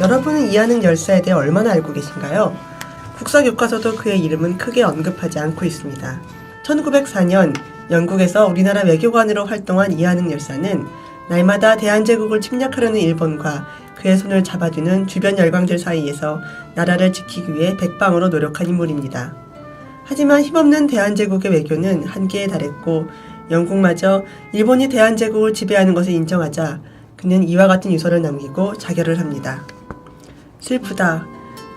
여러분은 이하능 열사에 대해 얼마나 알고 계신가요? 국사교과서도 그의 이름은 크게 언급하지 않고 있습니다. 1904년 영국에서 우리나라 외교관으로 활동한 이하능 열사는 날마다 대한제국을 침략하려는 일본과 그의 손을 잡아주는 주변 열강들 사이에서 나라를 지키기 위해 백방으로 노력한 인물입니다. 하지만 힘없는 대한제국의 외교는 한계에 달했고 영국마저 일본이 대한제국을 지배하는 것을 인정하자 그는 이와 같은 유서를 남기고 자결을 합니다. 슬프다.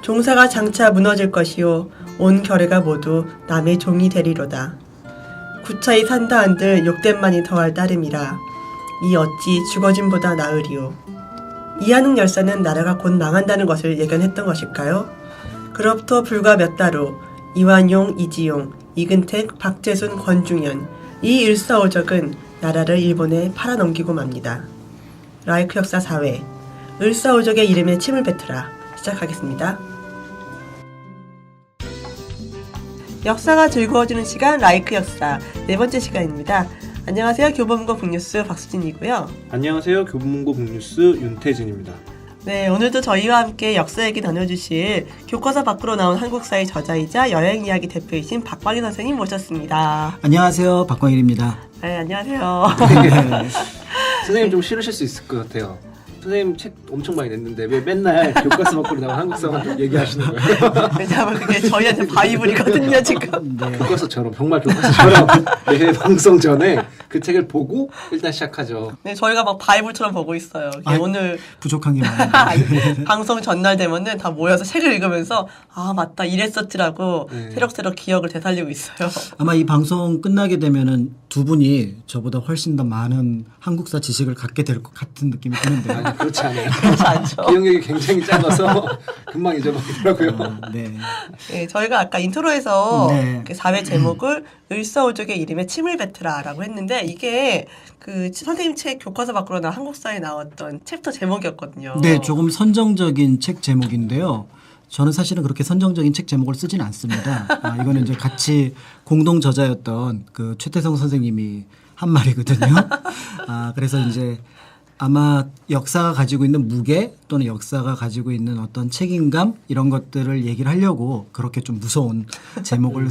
종사가 장차 무너질 것이요 온 결의가 모두 남의 종이 되리로다. 구차히 산다 한들 욕됨만이 더할 따름이라. 이 어찌 죽어짐보다 나으리요. 이하능 열사는 나라가 곧 망한다는 것을 예견했던 것일까요? 그로부터 불과 몇 달 후 이완용, 이지용, 이근택, 박재순, 권중현 이 을사오적은 나라를 일본에 팔아넘기고 맙니다. 라이크 역사 4회 을사오적의 이름에 침을 뱉으라 시작하겠습니다. 역사가 즐거워지는 시간 라이크 역사 네 번째 시간입니다. 안녕하세요. 교보문고 북뉴스 박수진이고요. 안녕하세요. 교보문고 북뉴스 윤태진입니다. 네, 오늘도 저희와 함께 역사 얘기 나눠주실 교과서 밖으로 나온 한국사의 저자이자 여행 이야기 대표이신 박광일 선생님 모셨습니다. 안녕하세요. 박광일입니다. 네, 안녕하세요. 선생님 좀 싫으실 수 있을 것 같아요. 선생님 책 엄청 많이 냈는데 왜 맨날 교과서 밖으로 나온 한국사만 얘기하시는 거예요? 왜냐하면 그게 저희한테 바이블이거든요, 지금. 네. 교과서처럼 정말 교과서처럼 매 방송 전에 그 책을 보고 일단 시작하죠. 네, 저희가 막 바이블처럼 보고 있어요. 오늘 부족한 게 많은데. 방송 전날 되면은 다 모여서 책을 읽으면서 아 맞다 이랬었지라고 네. 새록새록 기억을 되살리고 있어요. 아마 이 방송 끝나게 되면은 두 분이 저보다 훨씬 더 많은 한국사 지식을 갖게 될 것 같은 느낌이 드는데. 아니 그렇지 않아요. 그렇지 않죠. 기억력이 굉장히 짧아서 금방 잊어버리더라고요. 네. 네, 저희가 아까 인트로에서 네. 그 4회 제목을 을사오적의 이름에 침을 뱉으라라고 했는데 이게 그 선생님 책 교과서 밖으로 나온 한국사에 나왔던 챕터 제목이었거든요. 네, 조금 선정적인 책 제목인데요. 저는 사실은 그렇게 선정적인 책 제목을 쓰진 않습니다. 이거는 이제 같이 공동 저자였던 그 최태성 선생님이 한 말이거든요. 그래서 이제 아마 역사가 가지고 있는 무게 또는 역사가 가지고 있는 어떤 책임감 이런 것들을 얘기를 하려고 그렇게 좀 무서운 제목을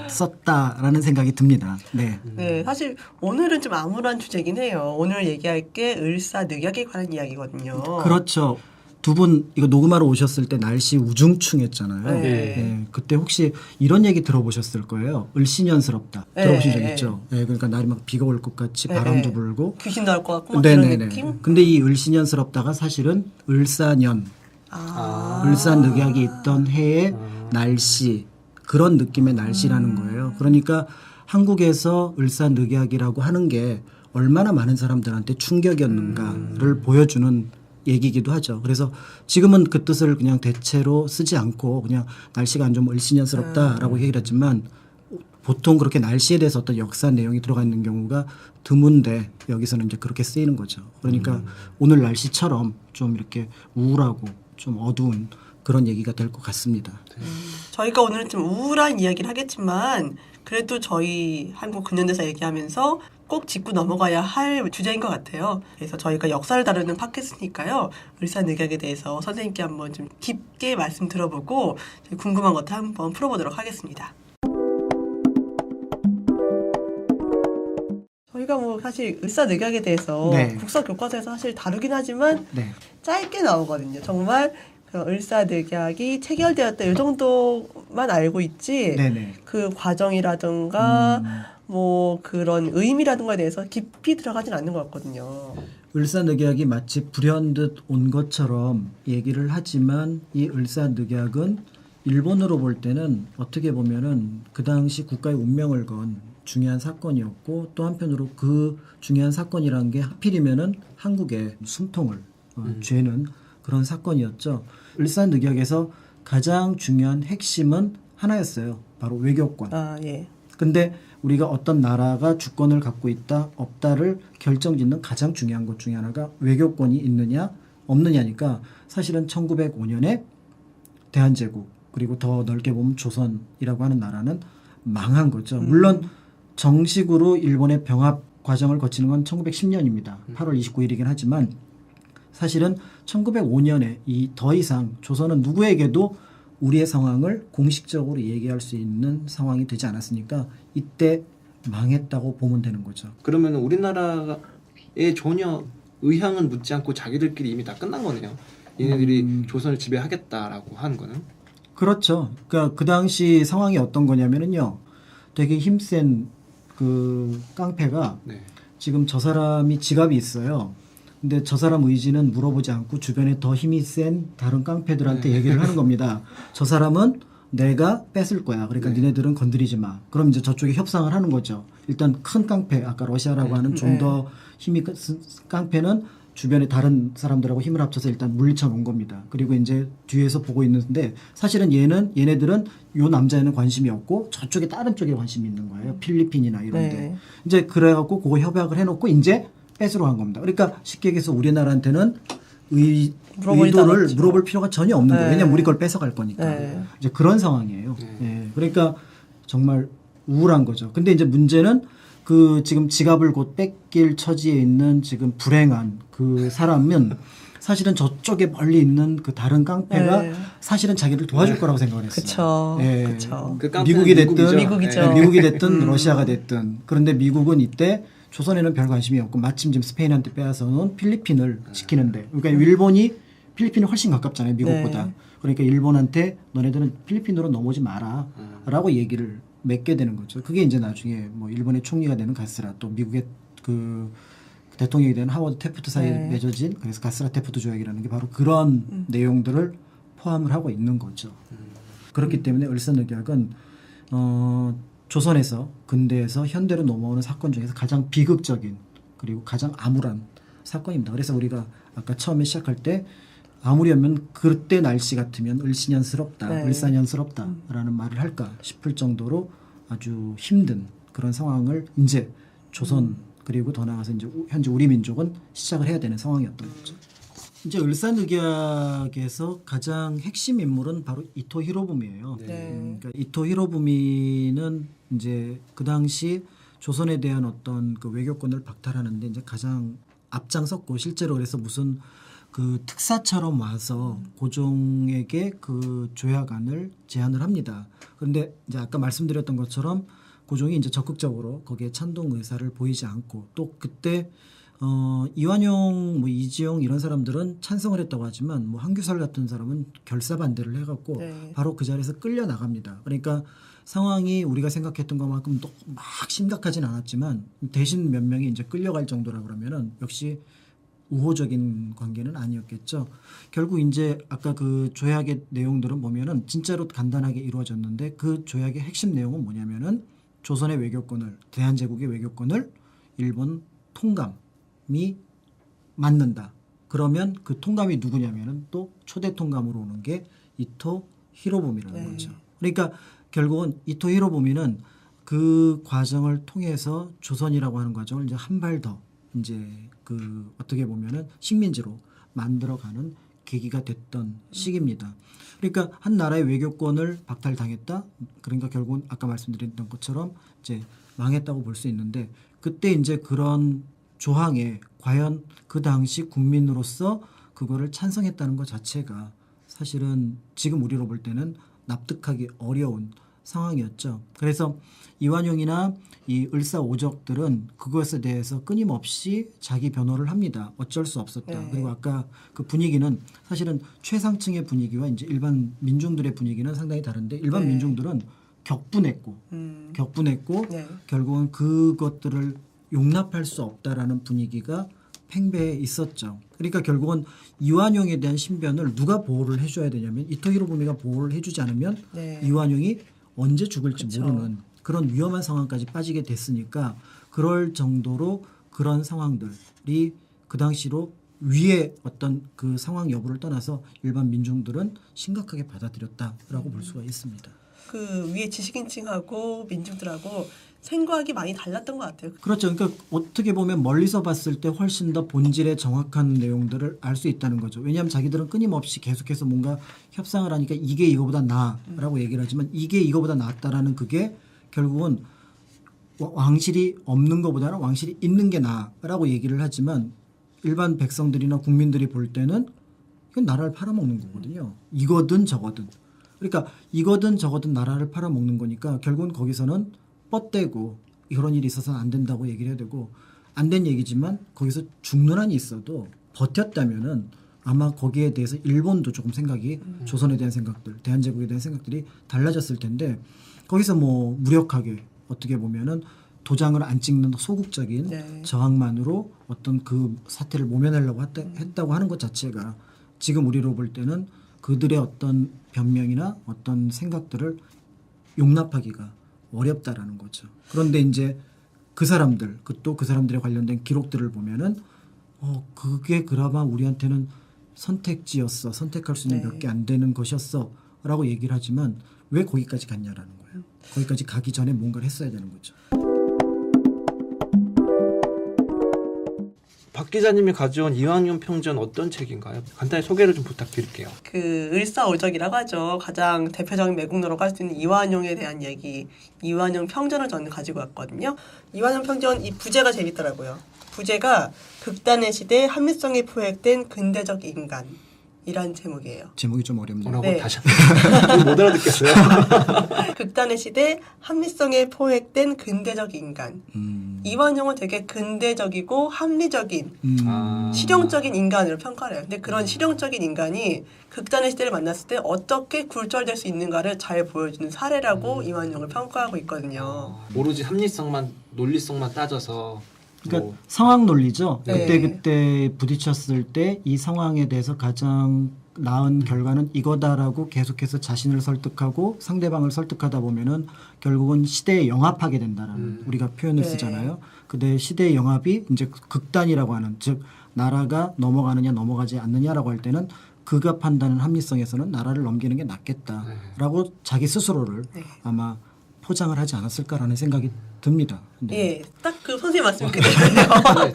썼다라는 생각이 듭니다. 네. 네, 사실 오늘은 좀 암울한 주제긴 해요. 오늘 얘기할 게 을사늑약에 관한 이야기거든요. 그렇죠. 두 분 이거 녹음하러 오셨을 때 날씨 우중충했잖아요. 네. 네. 그때 혹시 이런 얘기 들어보셨을 거예요. 을씨년스럽다. 들어보신 적 네. 있죠? 네. 그러니까 날이 막 비가 올 것 같이 네. 바람도 불고. 귀신 나올 것 같고 막 그런 느낌? 근데 이 을씨년스럽다가 사실은 을사년, 을사늑약이 있던 해의 날씨 그런 느낌의 날씨라는 거예요. 그러니까 한국에서 을사늑약이라고 하는 게 얼마나 많은 사람들한테 충격이었는가를 보여주는 얘기기도 하죠. 그래서 지금은 그 뜻을 그냥 대체로 쓰지 않고 그냥 날씨가 안 좋으면 을씨년스럽다라고 얘기를 했지만 보통 그렇게 날씨에 대해서 어떤 역사 내용이 들어가 있는 경우가 드문데 여기서는 이제 그렇게 쓰이는 거죠. 그러니까 오늘 날씨처럼 좀 이렇게 우울하고 좀 어두운 그런 얘기가 될 것 같습니다. 저희가 오늘은 좀 우울한 이야기를 하겠지만 그래도 저희 한국 근현대사 얘기하면서 꼭 짚고 넘어가야 할 주제인 것 같아요. 그래서 저희가 역사를 다루는 팟캐스트니까요. 을사늑약에 대해서 선생님께 한번 좀 깊게 말씀 들어보고 궁금한 것들 한번 풀어보도록 하겠습니다. 저희가 뭐 사실 을사늑약에 대해서 네. 국사 교과서에서 사실 다루긴 하지만 네. 짧게 나오거든요. 정말 그 을사늑약이 체결되었다 이 정도만 알고 있지 네네. 그 과정이라든가 뭐 그런 의미라든가에 대해서 깊이 들어가진 않는 것 같거든요. 을사늑약이 마치 불현듯 온 것처럼 얘기를 하지만 이 을사늑약은 일본으로 볼 때는 어떻게 보면은 그 당시 국가의 운명을 건 중요한 사건이었고 또 한편으로 그 중요한 사건이란 게 하필이면은 한국의 숨통을 죄는 그런 사건이었죠. 을사늑약에서 가장 중요한 핵심은 하나였어요. 바로 외교권. 예. 근데 우리가 어떤 나라가 주권을 갖고 있다 없다를 결정짓는 가장 중요한 것 중에 하나가 외교권이 있느냐 없느냐니까 사실은 1905년에 대한제국 그리고 더 넓게 보면 조선이라고 하는 나라는 망한 거죠. 물론 정식으로 일본의 병합 과정을 거치는 건 1910년입니다. 8월 29일이긴 하지만 사실은 1905년에 더 이상 조선은 누구에게도 우리의 상황을 공식적으로 얘기할 수 있는 상황이 되지 않았으니까 이때 망했다고 보면 되는 거죠. 그러면 우리나라에 전혀 의향은 묻지 않고 자기들끼리 이미 다 끝난 거네요. 얘네들이 조선을 지배하겠다라고 하는 거는. 그렇죠. 그러니까 그 당시 상황이 어떤 거냐면은요. 되게 힘센 그 깡패가 네. 지금 저 사람이 지갑이 있어요. 근데 저 사람 의지는 물어보지 않고 주변에 더 힘이 센 다른 깡패들한테 얘기를 하는 겁니다. 저 사람은 내가 뺏을 거야. 그러니까 니네들은 건드리지 마. 그럼 이제 저쪽에 협상을 하는 거죠. 일단 큰 깡패, 아까 러시아라고 하는 좀 더 힘이 큰 깡패는 주변에 다른 사람들하고 힘을 합쳐서 일단 물리쳐 놓은 겁니다. 그리고 이제 뒤에서 보고 있는데 사실은 얘네들은 요 남자에는 관심이 없고 저쪽에 다른 쪽에 관심이 있는 거예요. 필리핀이나 이런데. 네. 이제 그래갖고 그거 협약을 해놓고 이제 뺏으러 간 겁니다. 그러니까 쉽게 얘기해서 우리나라한테는 의도를 물어볼 필요가 전혀 없는 거예요. 왜냐면 우리 걸 뺏어갈 거니까. 네. 이제 그런 상황이에요. 예. 그러니까 정말 우울한 거죠. 근데 이제 문제는 그 지금 지갑을 곧 뺏길 처지에 있는 지금 불행한 그 사람은 사실은 저쪽에 멀리 있는 그 다른 깡패가 네. 사실은 자기를 도와줄 거라고 생각을 했어요. 그쵸. 예. 그쵸. 그 깡패는 미국이 됐든 미국이죠. 네, 미국이 됐든 러시아가 됐든 그런데 미국은 이때 조선에는 별 관심이 없고 마침 지금 스페인한테 빼앗아놓은 필리핀을 지키는데 그러니까 일본이 필리핀이 훨씬 가깝잖아요 미국보다. 네. 그러니까 일본한테 너네들은 필리핀으로 넘어오지 마라라고 얘기를 맺게 되는 거죠. 그게 이제 나중에 뭐 일본의 총리가 되는 가스라 또 미국의 그 대통령이 되는 하워드 태프트 사이에 네. 맺어진 그래서 가스라 태프트 조약이라는 게 바로 그런 내용들을 포함을 하고 있는 거죠. 그렇기 때문에 을사늑약은 조선에서 근대에서 현대로 넘어오는 사건 중에서 가장 비극적인 그리고 가장 암울한 사건입니다. 그래서 우리가 아까 처음에 시작할 때 아무리면 그때 날씨 같으면 을신년스럽다, 네. 을사년스럽다라는 말을 할까 싶을 정도로 아주 힘든 그런 상황을 이제 조선 그리고 더 나아가서 이제 현재 우리 민족은 시작을 해야 되는 상황이었던 거죠. 이제 을사늑약에서 가장 핵심 인물은 바로 이토 히로부미예요. 네. 그러니까 이토 히로부미는 이제 그 당시 조선에 대한 어떤 그 외교권을 박탈하는데 이제 가장 앞장섰고 실제로 그래서 무슨 그 특사처럼 와서 고종에게 그 조약안을 제안을 합니다. 그런데 이제 아까 말씀드렸던 것처럼 고종이 이제 적극적으로 거기에 찬동 의사를 보이지 않고 또 그때 이완용, 뭐 이지용 이런 사람들은 찬성을 했다고 하지만 뭐 한규설 같은 사람은 결사 반대를 해갖고 네. 바로 그 자리에서 끌려 나갑니다. 그러니까 상황이 우리가 생각했던 것만큼 또 막 심각하진 않았지만 대신 몇 명이 이제 끌려갈 정도라 그러면은 역시 우호적인 관계는 아니었겠죠. 결국 이제 아까 그 조약의 내용들은 보면은 진짜로 간단하게 이루어졌는데 그 조약의 핵심 내용은 뭐냐면은 조선의 외교권을 대한제국의 외교권을 일본 통감이 맡는다. 그러면 그 통감이 누구냐면은 또 초대 통감으로 오는 게 이토 히로부미라는 네. 거죠. 그러니까 결국은 이토 히로부미는 그 과정을 통해서 조선이라고 하는 과정을 이제 한 발 더 이제 그 어떻게 보면은 식민지로 만들어가는 계기가 됐던 시기입니다. 그러니까 한 나라의 외교권을 박탈당했다. 그러니까 결국은 아까 말씀드렸던 것처럼 이제 망했다고 볼 수 있는데 그때 이제 그런 조항에 과연 그 당시 국민으로서 그거를 찬성했다는 것 자체가 사실은 지금 우리로 볼 때는 납득하기 어려운 상황이었죠. 그래서 이완용이나 이 을사오적들은 그것에 대해서 끊임없이 자기 변호를 합니다. 어쩔 수 없었다. 네. 그리고 아까 그 분위기는 사실은 최상층의 분위기와 이제 일반 민중들의 분위기는 상당히 다른데 일반 네. 민중들은 격분했고 네. 결국은 그것들을 용납할 수 없다라는 분위기가 팽배해 있었죠. 그러니까 결국은 이완용에 대한 신변을 누가 보호를 해줘야 되냐면 이토 히로부미가 보호를 해주지 않으면 네. 이완용이 언제 죽을지 그쵸. 모르는 그런 위험한 상황까지 빠지게 됐으니까 그럴 정도로 그런 상황들이 그 당시로 위에 어떤 그 상황 여부를 떠나서 일반 민중들은 심각하게 받아들였다라고 볼 수가 있습니다. 그 위에 지식인층하고 민중들하고 생각이 많이 달랐던 것 같아요. 그렇죠. 그러니까 어떻게 보면 멀리서 봤을 때 훨씬 더 본질의 정확한 내용들을 알 수 있다는 거죠. 왜냐하면 자기들은 끊임없이 계속해서 뭔가 협상을 하니까 이게 이거보다 나아라고 얘기를 하지만 이게 이거보다 낫다라는 그게 결국은 왕실이 없는 것보다는 왕실이 있는 게 나아라고 얘기를 하지만 일반 백성들이나 국민들이 볼 때는 이건 나라를 팔아먹는 거거든요. 이거든 저거든. 그러니까 이거든 저거든 나라를 팔아먹는 거니까 결국은 거기서는 뻗대고 이런 일이 있어서는 안 된다고 얘기를 해야 되고 안 된 얘기지만 거기서 죽는 한이 있어도 버텼다면은 아마 거기에 대해서 일본도 조금 생각이 조선에 대한 생각들, 대한제국에 대한 생각들이 달라졌을 텐데 거기서 뭐 무력하게 어떻게 보면은 도장을 안 찍는 소극적인 네. 저항만으로 어떤 그 사태를 모면하려고 했다고 하는 것 자체가 지금 우리로 볼 때는 그들의 어떤 변명이나 어떤 생각들을 용납하기가 어렵다라는 거죠. 그런데 이제 그 사람들, 또 그 사람들에 관련된 기록들을 보면은 그게 그나마 우리한테는 선택지였어, 선택할 수 있는 네. 몇 개 안 되는 것이었어라고 얘기를 하지만 왜 거기까지 갔냐라는 거예요. 거기까지 가기 전에 뭔가를 했어야 되는 거죠. 박 기자님이 가져온 이완용 평전 어떤 책인가요? 간단히 소개를 좀 부탁드릴게요. 그 을사오적이라고 하죠. 가장 대표적인 매국노라고 할 수 있는 이완용에 대한 얘기, 이완용 평전을 저는 가지고 왔거든요. 이완용 평전 이 부제가 재밌더라고요. 부제가 극단의 시대 합리성이 포획된 근대적 인간이란 제목이에요. 제목이 좀 어렵네요. 뭐라고 네. 다시 한번 못 알아듣겠어요. 극단의 시대 합리성에 포획된 근대적 인간. 이완용은 되게 근대적이고 합리적인 실용적인 인간으로 평가를 해요. 근데 그런 실용적인 인간이 극단의 시대를 만났을 때 어떻게 굴절될 수 있는가를 잘 보여주는 사례라고 이완용을 평가하고 있거든요. 오로지 합리성만 논리성만 따져서 그러니까 뭐 상황 논리죠. 네. 그때 부딪혔을 때 이 상황에 대해서 가장 나은 결과는 이거다라고 계속해서 자신을 설득하고 상대방을 설득하다 보면은 결국은 시대에 영합하게 된다라는 우리가 표현을 네. 쓰잖아요. 근데 시대의 영합이 이제 극단이라고 하는 즉 나라가 넘어가느냐 넘어가지 않느냐라고 할 때는 그가 판단하는 합리성에서는 나라를 넘기는 게 낫겠다라고 자기 스스로를 네. 아마 포장을 하지 않았을까라는 생각이 듭니다. 네. 예, 딱 그 선생님 말씀 그대로예요. 네,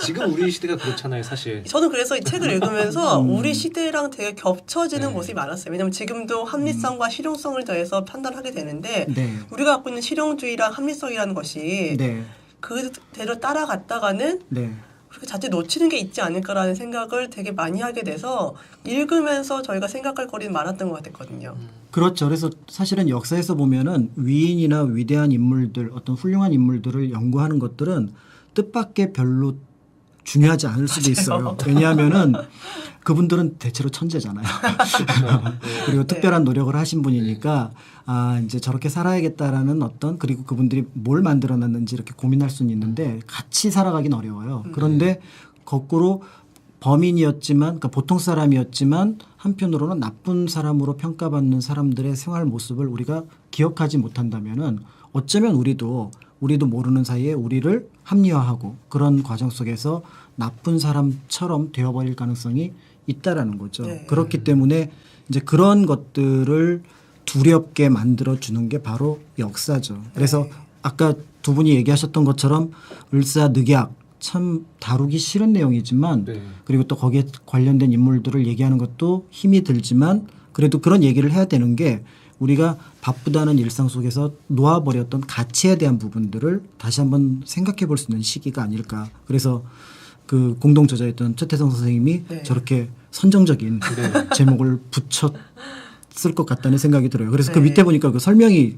지금 우리 시대가 그렇잖아요, 사실. 저는 그래서 이 책을 읽으면서 우리 시대랑 되게 겹쳐지는 모습이 많았어요. 왜냐하면 지금도 합리성과 실용성을 더해서 판단하게 되는데 네. 우리가 갖고 있는 실용주의랑 합리성이라는 것이 네. 그대로 따라갔다가는 네. 그렇게 자칫 놓치는 게 있지 않을까라는 생각을 되게 많이 하게 돼서 읽으면서 저희가 생각할 거리는 많았던 것 같았거든요. 그렇죠. 그래서 사실은 역사에서 보면은 위인이나 위대한 인물들, 어떤 훌륭한 인물들을 연구하는 것들은 뜻밖의 별로 중요하지 않을 수도 있어요. 왜냐하면은 그분들은 대체로 천재잖아요. 그리고 특별한 노력을 하신 분이니까 이제 저렇게 살아야겠다라는 어떤 그리고 그분들이 뭘 만들어놨는지 이렇게 고민할 수는 있는데 같이 살아가긴 어려워요. 그런데 거꾸로 범인이었지만 그러니까 보통 사람이었지만 한편으로는 나쁜 사람으로 평가받는 사람들의 생활 모습을 우리가 기억하지 못한다면은 어쩌면 우리도 모르는 사이에 우리를 합리화하고 그런 과정 속에서 나쁜 사람처럼 되어버릴 가능성이 있다라는 거죠. 네. 그렇기 때문에 이제 그런 것들을 두렵게 만들어 주는 게 바로 역사죠. 그래서 아까 두 분이 얘기하셨던 것처럼 을사늑약 참 다루기 싫은 내용이지만 네. 그리고 또 거기에 관련된 인물들을 얘기하는 것도 힘이 들지만 그래도 그런 얘기를 해야 되는 게 우리가 바쁘다는 일상 속에서 놓아버렸던 가치에 대한 부분들을 다시 한번 생각해 볼 수 있는 시기가 아닐까. 그래서 그 공동 저자였던 최태성 선생님이 네. 저렇게 선정적인 제목을 붙였을 것 같다는 생각이 들어요. 그래서 그 네. 밑에 보니까 그 설명이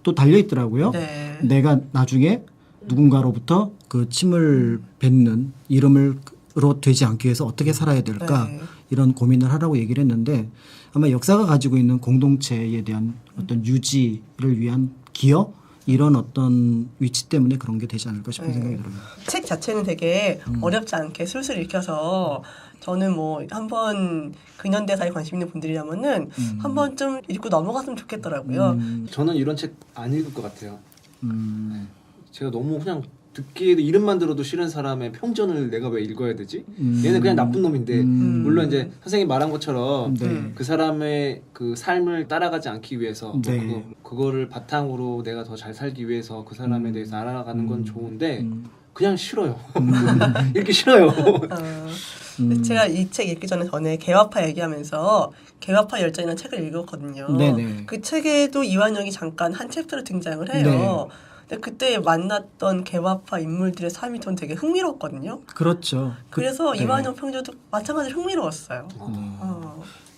또 달려 있더라고요. 네. 내가 나중에 누군가로부터 그 침을 뱉는 이름으로 되지 않기 위해서 어떻게 살아야 될까 네. 이런 고민을 하라고 얘기를 했는데 아마 역사가 가지고 있는 공동체에 대한 어떤 유지를 위한 기여 이런 어떤 위치 때문에 그런 게 되지 않을까 싶은 네. 생각이 들어요. 책 자체는 되게 어렵지 않게 술술 읽혀서 저는 뭐 한번 근현대사에 관심 있는 분들이라면은 한 번쯤 읽고 넘어갔으면 좋겠더라고요. 저는 이런 책 안 읽을 것 같아요. 음. 제가 너무 그냥 듣기에도 이름만 들어도 싫은 사람의 평전을 내가 왜 읽어야 되지? 얘는 그냥 나쁜 놈인데 음. 이제 선생님이 말한 것처럼 네. 그 사람의 그 삶을 따라가지 않기 위해서 뭐 네. 그거를 바탕으로 내가 더 잘 살기 위해서 그 사람에 대해서 알아가는 건 좋은데 그냥 싫어요. 읽기 싫어요. 근데 제가 이 책 읽기 전에 개화파 얘기하면서 개화파 열전이라는 책을 읽었거든요. 네네. 그 책에도 이완용이 잠깐 한 챕터로 등장을 해요. 네. 근데 그때 만났던 개화파 인물들의 삶이 전 되게 흥미로웠거든요. 그렇죠. 그래서 네. 이완용 평조도 마찬가지로 흥미로웠어요.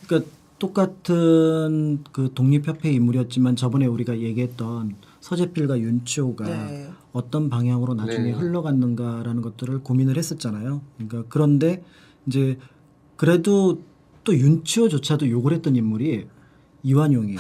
그러니까 똑같은 그 독립협회 인물이었지만 저번에 우리가 얘기했던 서재필과 윤치호가 네. 어떤 방향으로 나중에 네. 흘러갔는가라는 것들을 고민을 했었잖아요. 그러니까 그런데 이제 그래도 또 윤치호조차도 욕을 했던 인물이 이완용이에요.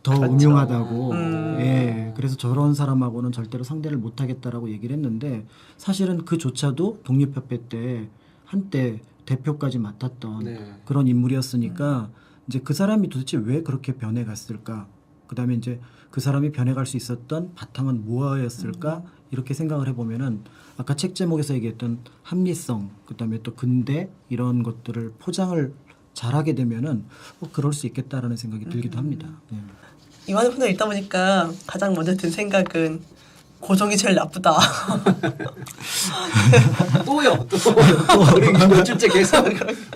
더 그렇죠. 음흉하다고. 예. 그래서 저런 사람하고는 절대로 상대를 못 하겠다라고 얘기를 했는데 사실은 그조차도 독립협회 때 한때 대표까지 맡았던 네. 그런 인물이었으니까 이제 그 사람이 도대체 왜 그렇게 변해갔을까? 그다음에 이제 그 사람이 변해갈 수 있었던 바탕은 무엇이었을까? 이렇게 생각을 해보면은 아까 책 제목에서 얘기했던 합리성, 그다음에 또 근대 이런 것들을 포장을 잘하게 되면은 그럴 수 있겠다라는 생각이 들기도 합니다. 네. 이완용 평조 읽다 보니까 가장 먼저 든 생각은 고종이 제일 나쁘다. 또요. 우리 몇 주째 계속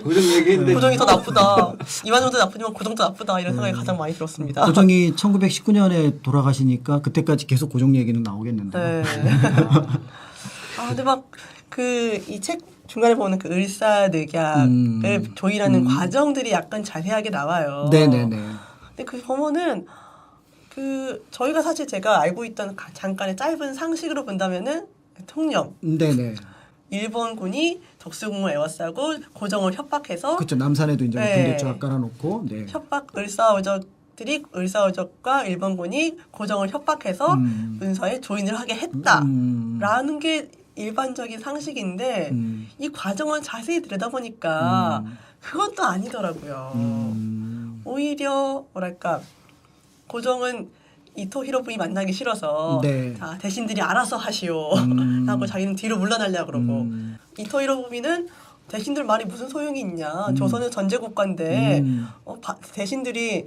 고정 얘기했는데 고종이 더 나쁘다. 이완용도 나쁘지만 고종도 나쁘다. 이런 생각이 가장 많이 들었습니다. 고종이 1919년에 돌아가시니까 그때까지 계속 고종 얘기는 나오겠는데. 네. 근데 막 그 이 책 중간에 보면 그 을사늑약을 조율하는 과정들이 약간 자세하게 나와요. 네네네. 근데 그 보면은 그 저희가 사실 제가 알고 있던 잠깐의 짧은 상식으로 본다면은 통념. 네네. 일본군이 적수공을 에워싸고 고종을 협박해서 그렇죠. 남산에도 이제 네. 군대 쫙 깔아놓고. 네. 을사오적과 일본군이 고종을 협박해서 문서에 조인을 하게 했다라는 게 일반적인 상식인데 이 과정을 자세히 들여다보니까 그건 또 아니더라고요. 오히려 뭐랄까 고종은 이토 히로부미 만나기 싫어서 네. 자 대신들이 알아서 하시오 하고 자기는 뒤로 물러나려고 그러고 이토 히로부미는 대신들 말이 무슨 소용이 있냐 조선은 전제국가인데 대신들이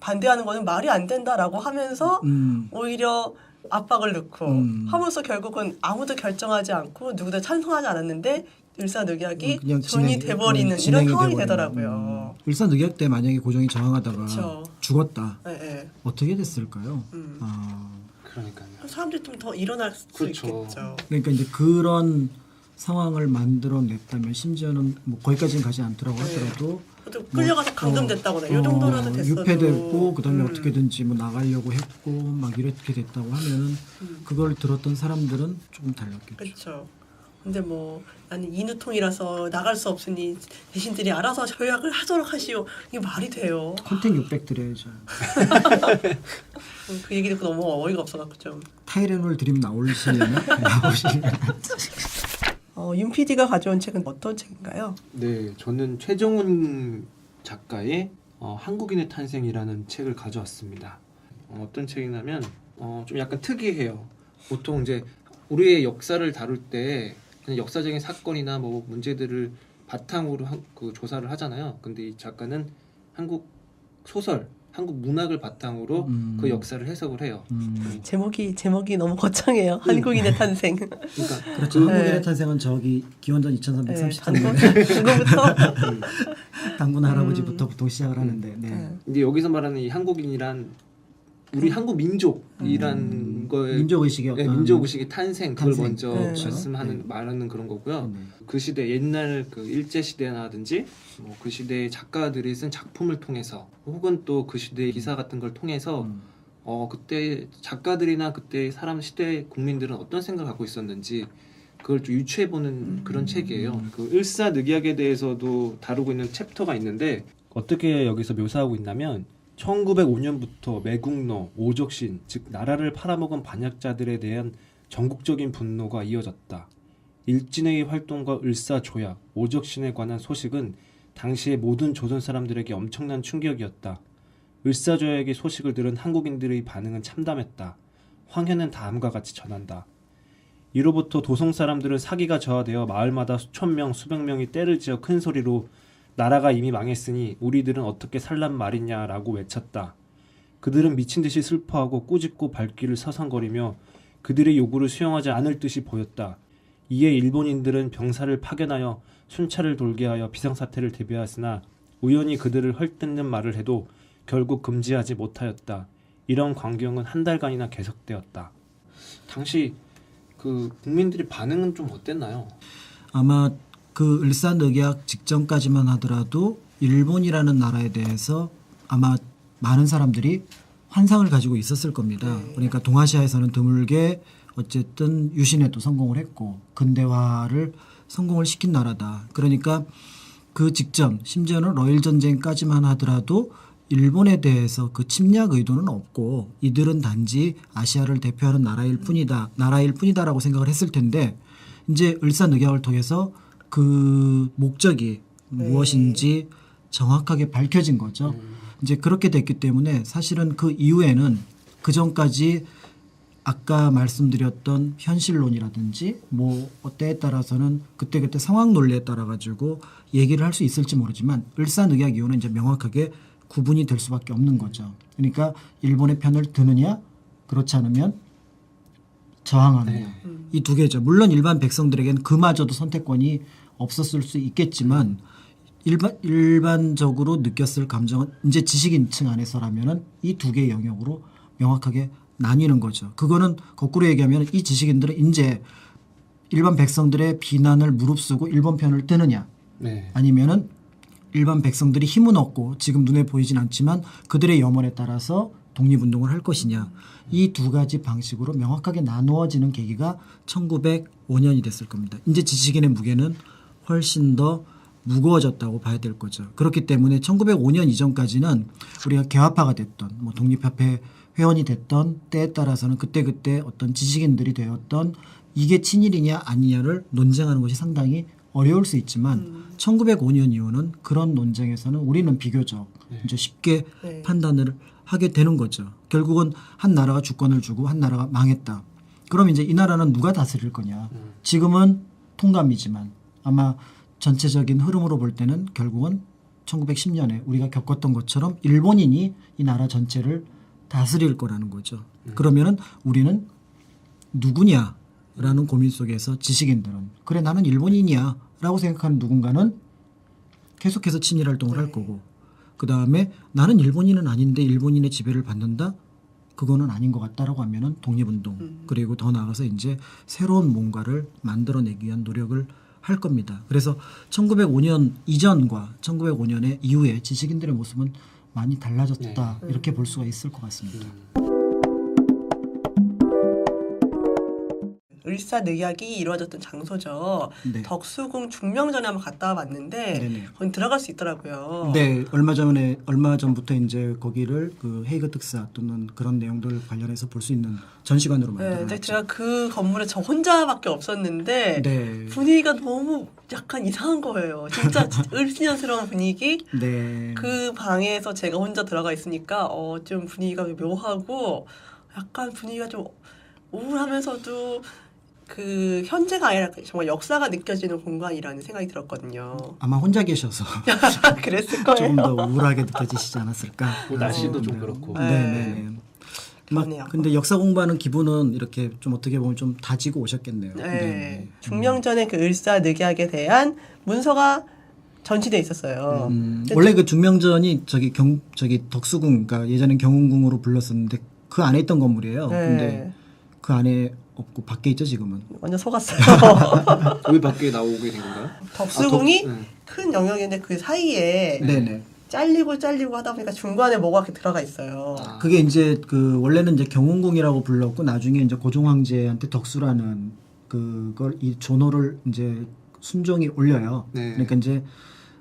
반대하는 거는 말이 안 된다라고 하면서 오히려 압박을 넣고 하면서 결국은 아무도 결정하지 않고 누구도 찬성하지 않았는데 을사늑약이 그냥 존이 돼버리는 이런 진행이 상황이 돼버리는. 되더라고요. 을사늑약 때 만약에 고종이 저항하다가 그쵸. 죽었다. 네, 네. 어떻게 됐을까요? 그러니까요. 사람들이 좀 더 일어날 수 그렇죠. 있겠죠. 그러니까 이제 그런 상황을 만들어냈다면 심지어는 뭐 거기까지는 가지 않더라고 하더라도 또 끌려가서 감금됐다거나 이 정도라도 됐어도 유폐됐고 그다음에 어떻게든지 뭐 나가려고 했고 막 이렇게 됐다고 하면은 그걸 들었던 사람들은 조금 달랐겠죠. 그렇죠. 근데 뭐 나는 인후통이라서 나갈 수 없으니 대신들이 알아서 조약을 하도록 하시오. 이게 말이 돼요. 컨택 600 드려야죠. 그 얘기 듣고 너무 어이가 없어갖고 좀. 타이레놀 드림 나오시려나? 윤 PD가 가져온 책은 어떤 책인가요? 네, 저는 최정훈 작가의 한국인의 탄생이라는 책을 가져왔습니다. 어떤 책이냐면 좀 약간 특이해요. 보통 이제 우리의 역사를 다룰 때 그냥 역사적인 사건이나 뭐 문제들을 바탕으로 그 조사를 하잖아요. 근데 이 작가는 한국 소설, 한국 문학을 바탕으로 그 역사를 해석을 해요. 제목이 너무 거창해요. 한국인의 탄생. 그러니까 그렇죠. 한국인의 탄생은 저기 기원전 2333년에 그거부터 당군 할아버지부터 보통 시작을 하는데. 네. 이제 여기서 말하는 이 한국인이란 우리 한국 민족이란 거에 민족 의식의 어떤 민족 의식의 탄생 그걸 탄생. 먼저 네. 말씀하는 네. 말하는 그런 거고요. 네. 그 시대 옛날 그 일제 시대나든지 뭐 그 시대의 작가들이 쓴 작품을 통해서 혹은 또 그 시대의 기사 같은 걸 통해서 그때 작가들이나 그때 사람 시대 국민들은 어떤 생각을 갖고 있었는지 그걸 좀 유추해 보는 그런 책이에요. 그 을사늑약에 대해서도 다루고 있는 챕터가 있는데 어떻게 여기서 묘사하고 있냐면 1905년부터 매국노, 오적신, 즉 나라를 팔아먹은 반역자들에 대한 전국적인 분노가 이어졌다. 일진의 활동과 을사조약, 오적신에 관한 소식은 당시의 모든 조선 사람들에게 엄청난 충격이었다. 을사조약의 소식을 들은 한국인들의 반응은 참담했다. 황해는 다음과 같이 전한다. 이로부터 도성 사람들은 사기가 저하되어 마을마다 수천 명, 수백 명이 떼를 지어 큰 소리로 나라가 이미 망했으니 우리들은 어떻게 살란 말이냐라고 외쳤다. 그들은 미친 듯이 슬퍼하고 꾸짖고 발길을 서성거리며 그들의 요구를 수용하지 않을 듯이 보였다. 이에 일본인들은 병사를 파견하여 순찰을 돌게 하여 비상사태를 대비하였으나 우연히 그들을 헐뜯는 말을 해도 결국 금지하지 못하였다. 이런 광경은 한 달간이나 계속되었다. 당시 그 국민들이 반응은 좀 어땠나요? 아마 그 을사늑약 직전까지만 하더라도 일본이라는 나라에 대해서 아마 많은 사람들이 환상을 가지고 있었을 겁니다. 그러니까 동아시아에서는 드물게 어쨌든 유신에도 성공을 했고 근대화를 성공을 시킨 나라다. 그러니까 그 직전 심지어는 러일 전쟁까지만 하더라도 일본에 대해서 그 침략 의도는 없고 이들은 단지 아시아를 대표하는 나라일 뿐이다라고 생각을 했을 텐데 이제 을사늑약을 통해서 그 목적이 무엇인지 정확하게 밝혀진 거죠. 이제 그렇게 됐기 때문에 사실은 그 이후에는 그 전까지 아까 말씀드렸던 현실론이라든지 뭐 때에 따라서는 그때그때 상황 논리에 따라 가지고 얘기를 할 수 있을지 모르지만 을사늑약 이후는 이제 명확하게 구분이 될 수밖에 없는 거죠. 그러니까 일본의 편을 드느냐 그렇지 않으면 저항하느냐 이 두 개죠. 물론 일반 백성들에게는 그마저도 선택권이 없었을 수 있겠지만 일반적으로 느꼈을 감정은 이제 지식인층 안에서라면은 이 두 개의 영역으로 명확하게 나뉘는 거죠. 그거는 거꾸로 얘기하면 이 지식인들은 이제 일반 백성들의 비난을 무릅쓰고 일본 편을 뜨느냐 아니면은 일반 백성들이 힘은 없고 지금 눈에 보이진 않지만 그들의 염원에 따라서 독립운동을 할 것이냐 이 두 가지 방식으로 명확하게 나누어지는 계기가 1905년이 됐을 겁니다. 이제 지식인의 무게는 훨씬 더 무거워졌다고 봐야 될 거죠. 그렇기 때문에 1905년 이전까지는 우리가 개화파가 됐던 뭐 독립협회 회원이 됐던 때에 따라서는 그때그때 어떤 지식인들이 되었던 이게 친일이냐 아니냐를 논쟁하는 것이 상당히 어려울 수 있지만 1905년 이후는 그런 논쟁에서는 우리는 비교적 이제 쉽게 판단을 하게 되는 거죠. 결국은 한 나라가 주권을 주고 한 나라가 망했다. 그럼 이제 이 나라는 누가 다스릴 거냐. 지금은 통감이지만 아마 전체적인 흐름으로 볼 때는 결국은 1910년에 우리가 겪었던 것처럼 일본인이 이 나라 전체를 다스릴 거라는 거죠. 그러면은 우리는 누구냐라는 고민 속에서 지식인들은 그래 나는 일본인이야 라고 생각하는 누군가는 계속해서 친일 활동을 할 거고 그 다음에 나는 일본인은 아닌데 일본인의 지배를 받는다? 그거는 아닌 것 같다라고 하면은 독립운동 그리고 더 나아가서 이제 새로운 뭔가를 만들어내기 위한 노력을 할 겁니다. 그래서 1905년 이전과 1905년의 이후에 지식인들의 모습은 많이 달라졌다 이렇게 볼 수가 있을 것 같습니다. 을사늑약이 이루어졌던 장소죠. 네. 덕수궁 중명전에 한번 갔다 와봤는데 네네. 거기 들어갈 수 있더라고요. 네, 얼마 전부터 이제 거기를 그 헤이그 특사 또는 그런 내용들 관련해서 볼 수 있는 전시관으로 네, 만들어놨죠. 근데 제가 그 건물에 저 혼자밖에 없었는데 네. 분위기가 너무 약간 이상한 거예요. 진짜 을씨년스러운 분위기. 네. 그 방에서 제가 혼자 들어가 있으니까 좀 분위기가 묘하고 약간 분위기가 좀 우울하면서도 그 현재가 아니라 정말 역사가 느껴지는 공간이라는 생각이 들었거든요. 아마 혼자 계셔서 그랬을 거예요. 조금 더 우울하게 느껴지시지 않았을까. 뭐 날씨도 좀 그렇고. 네네네. 그러네요. 근데 역사 공부하는 기분은 이렇게 좀 어떻게 보면 좀 다지고 오셨겠네요. 네. 중명전의 그 을사늑약에 대한 문서가 전시돼 있었어요. 원래 그 중명전이 저기 덕수궁, 그러니까 예전엔 경운궁으로 불렀었는데 그 안에 있던 건물이에요. 네. 근데 그 안에 없고 밖에 있죠 지금은. 완전 속았어요. 왜 밖에 나오게 된 건가요? 덕수궁이 네. 큰 영역인데 그 사이에 네네. 잘리고 하다 보니까 중간에 뭐가 이렇게 들어가 있어요. 그게 이제 그 원래는 이제 경운궁이라고 불렀고 나중에 이제 고종 황제한테 덕수라는 그걸 이 존호를 이제 순종이 올려요. 네. 그러니까 이제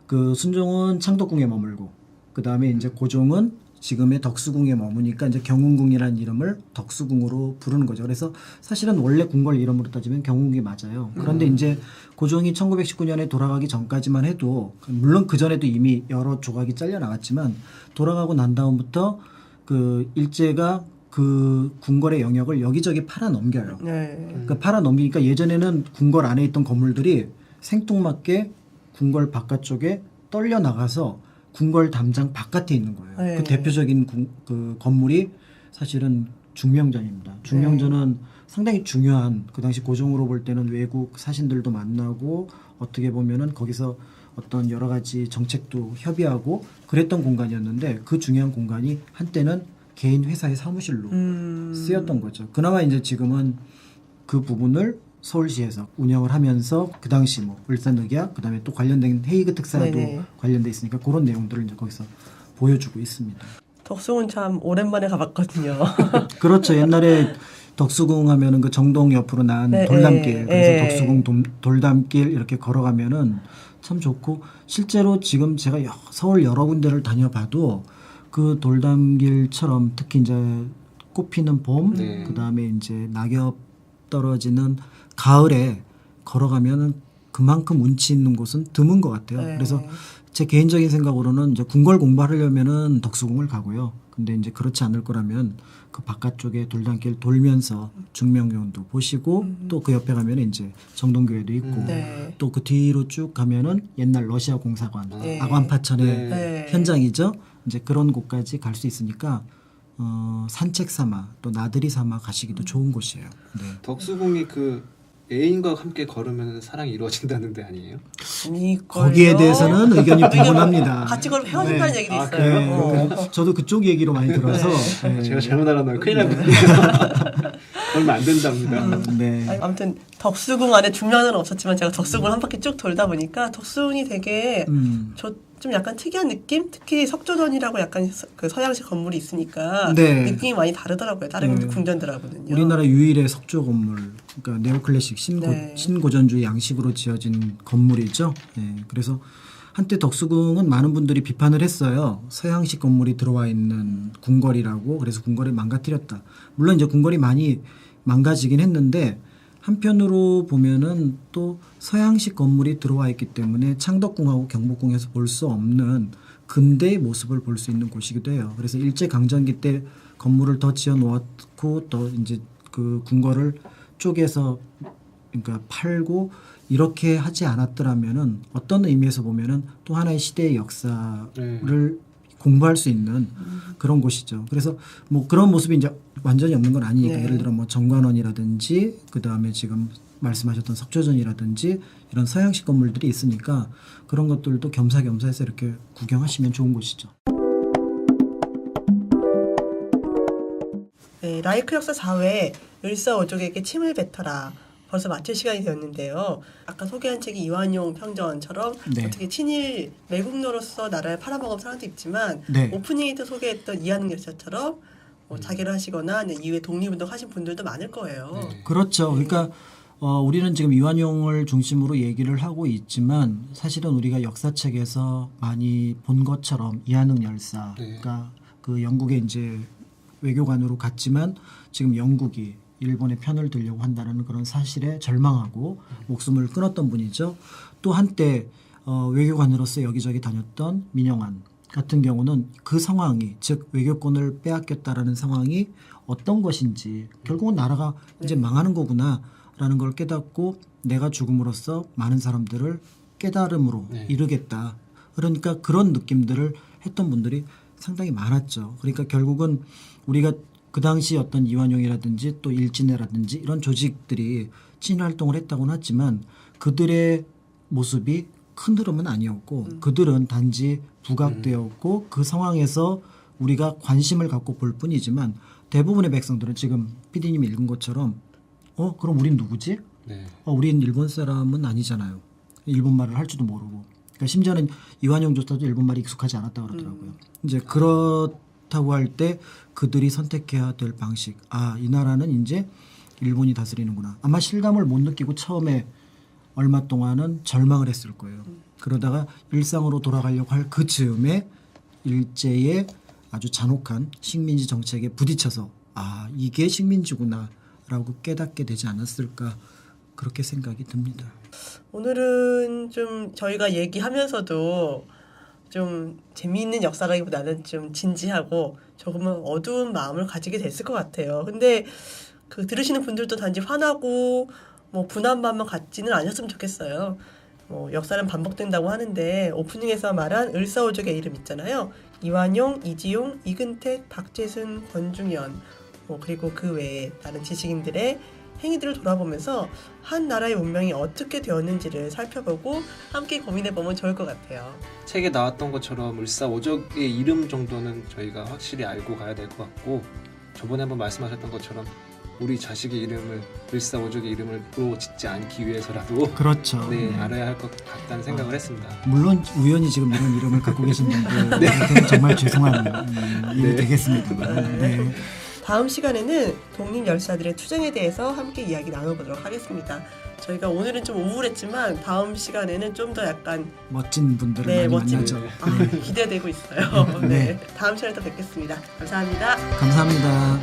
그 순종은 창덕궁에 머물고 그 다음에 이제 고종은 지금의 덕수궁에 머무니까 이제 경운궁이라는 이름을 덕수궁으로 부르는 거죠. 그래서 사실은 원래 궁궐 이름으로 따지면 경운궁이 맞아요. 그런데 이제 고종이 1919년에 돌아가기 전까지만 해도 물론 그 전에도 이미 여러 조각이 잘려 나갔지만 돌아가고 난 다음부터 그 일제가 그 궁궐의 영역을 여기저기 팔아 넘겨요. 네. 그 팔아 넘기니까 예전에는 궁궐 안에 있던 건물들이 생뚱맞게 궁궐 바깥쪽에 떨려 나가서 궁궐 담장 바깥에 있는 거예요. 네. 그 대표적인 그 건물이 사실은 중명전입니다. 중명전은 상당히 중요한 그 당시 고종으로 볼 때는 외국 사신들도 만나고 어떻게 보면은 거기서 어떤 여러 가지 정책도 협의하고 그랬던 공간이었는데 그 중요한 공간이 한때는 개인 회사의 사무실로 쓰였던 거죠. 그나마 이제 지금은 그 부분을 서울시에서 운영을 하면서 그 당시 뭐 울산늑약 그다음에 또 관련된 헤이그 특사도 네네. 관련돼 있으니까 그런 내용들을 이제 거기서 보여주고 있습니다. 덕숭은 참 오랜만에 가봤거든요. 그렇죠. 옛날에 덕수궁 하면은 그 정동 옆으로 난 네, 돌담길. 그래서 네. 덕수궁 돌담길 이렇게 걸어가면은 참 좋고 실제로 지금 제가 서울 여러 군데를 다녀봐도 그 돌담길처럼 특히 이제 꽃피는 봄, 네. 그다음에 이제 낙엽 떨어지는 가을에 걸어가면은 그만큼 운치 있는 곳은 드문 것 같아요. 네. 그래서 제 개인적인 생각으로는 이제 궁궐 공부하려면은 덕수궁을 가고요. 근데 이제 그렇지 않을 거라면 그 바깥쪽에 돌담길 돌면서 중명교원도 보시고 또 그 옆에 가면 이제 정동교회도 있고 네. 또 그 뒤로 쭉 가면은 옛날 러시아 공사관 네. 아관파천의 네. 현장이죠. 이제 그런 곳까지 갈 수 있으니까 산책 삼아 또 나들이 삼아 가시기도 좋은 곳이에요. 네. 덕수궁이 그 애인과 함께 걸으면 사랑이 이루어진다는 데 아니에요? 아니걸요? 거기에 대해서는 의견이 분분합니다. 같이 걸으면 헤어진다는 네. 얘기도 아, 있어요. 그래요? 네. 저도 그쪽 얘기로 많이 들어서 네. 제가 잘못 알았나요? 큰일 났거든요. 걸면 안 된답니다. 네. 아니, 아무튼 덕수궁 안에 중요한 건 없었지만 제가 덕수궁을 한 바퀴 쭉 돌다 보니까 덕수궁이 되게 좀 약간 특이한 느낌? 특히 석조전이라고 약간 그 서양식 건물이 있으니까 네. 느낌이 많이 다르더라고요. 다른 네. 궁전들하고는요. 우리나라 유일의 석조 건물, 그러니까 네오클래식 네. 신고전주의 양식으로 지어진 건물이죠. 네. 그래서 한때 덕수궁은 많은 분들이 비판을 했어요. 서양식 건물이 들어와 있는 궁궐이라고. 그래서 궁궐을 망가뜨렸다. 물론 이제 궁궐이 많이 망가지긴 했는데 한편으로 보면은 또 서양식 건물이 들어와 있기 때문에 창덕궁하고 경복궁에서 볼 수 없는 근대의 모습을 볼 수 있는 곳이기도 해요. 그래서 일제 강점기 때 건물을 더 지어 놓았고 또 이제 그 궁궐을 쪼개서 그러니까 팔고 이렇게 하지 않았더라면은 어떤 의미에서 보면은 또 하나의 시대의 역사를 공부할 수 있는 그런 곳이죠. 그래서 뭐 그런 모습이 이제 완전히 없는 건 아니니까 네. 예를 들어 뭐 정관원이라든지 그 다음에 지금 말씀하셨던 석조전이라든지 이런 서양식 건물들이 있으니까 그런 것들도 겸사겸사해서 이렇게 구경하시면 좋은 곳이죠. 네, 라이크 역사 4회 을사오족에게 침을 뱉어라. 벌써 마칠 시간이 되었는데요. 아까 소개한 책이 이완용 평전처럼 네. 어떻게 친일 매국노로서 나라를 팔아먹은 사람도 있지만 네. 오프닝에 때 소개했던 이하능 열사처럼 뭐 자결을 하시거나 이후에 독립운동 하신 분들도 많을 거예요. 네. 그렇죠. 그러니까 우리는 지금 이완용을 중심으로 얘기를 하고 있지만 사실은 우리가 역사책에서 많이 본 것처럼 이하능 열사가 네. 그 영국에 이제 외교관으로 갔지만 지금 영국이 일본의 편을 들려고 한다는 그런 사실에 절망하고 목숨을 끊었던 분이죠. 또 한때 외교관으로서 여기저기 다녔던 민영환 같은 경우는 그 상황이 즉 외교권을 빼앗겼다라는 상황이 어떤 것인지 결국은 나라가 이제 망하는 거구나라는 걸 깨닫고 내가 죽음으로써 많은 사람들을 깨달음으로 네. 이르겠다. 그러니까 그런 느낌들을 했던 분들이 상당히 많았죠. 그러니까 결국은 우리가 그 당시 어떤 이완용이라든지 또 일진회라든지 이런 조직들이 친일활동을 했다고는 하지만 그들의 모습이 큰 흐름은 아니었고 그들은 단지 부각되었고 그 상황에서 우리가 관심을 갖고 볼 뿐이지만 대부분의 백성들은 지금 PD님이 읽은 것처럼 그럼 우린 누구지? 네. 우린 일본 사람은 아니잖아요. 일본말을 할 줄도 모르고. 그러니까 심지어는 이완용조차도 일본말이 익숙하지 않았다고 그러더라고요. 이제 그렇다고 할 때 그들이 선택해야 될 방식. 이 나라는 이제 일본이 다스리는구나. 아마 실감을 못 느끼고 처음에 얼마 동안은 절망을 했을 거예요. 그러다가 일상으로 돌아가려고 할 그 즈음에 일제의 아주 잔혹한 식민지 정책에 부딪혀서 이게 식민지구나라고 깨닫게 되지 않았을까 그렇게 생각이 듭니다. 오늘은 좀 저희가 얘기하면서도 좀 재미있는 역사라기보다는 좀 진지하고 조금은 어두운 마음을 가지게 됐을 것 같아요. 근데 그 들으시는 분들도 단지 화나고 뭐 분한 마음만 갖지는 않았으면 좋겠어요. 뭐 역사는 반복된다고 하는데 오프닝에서 말한 을사오족의 이름 있잖아요. 이완용, 이지용, 이근택, 박재순, 권중현 그리고 그 외에 다른 지식인들의 행위들을 돌아보면서 한 나라의 문명이 어떻게 되었는지를 살펴보고 함께 고민해보면 좋을 것 같아요. 책에 나왔던 것처럼 을사오적의 이름 정도는 저희가 확실히 알고 가야 될 것 같고, 저번에 한번 말씀하셨던 것처럼 우리 자식의 이름을 을사오적의 이름으로 짓지 않기 위해서라도 그렇죠. 네, 알아야 할 것 같다는 생각을 했습니다. 물론 우연히 지금 이런 이름을 갖고 계신 분들한테는 정말 죄송한 일이 되겠습니다만. 네. 다음 시간에는 독립열사들의 투쟁에 대해서 함께 이야기 나눠보도록 하겠습니다. 저희가 오늘은 좀 우울했지만 다음 시간에는 좀 더 약간 멋진 분들을 네, 많이 멋진 만나죠. 기대되고 있어요. 네. 다음 시간에 또 뵙겠습니다. 감사합니다. 감사합니다.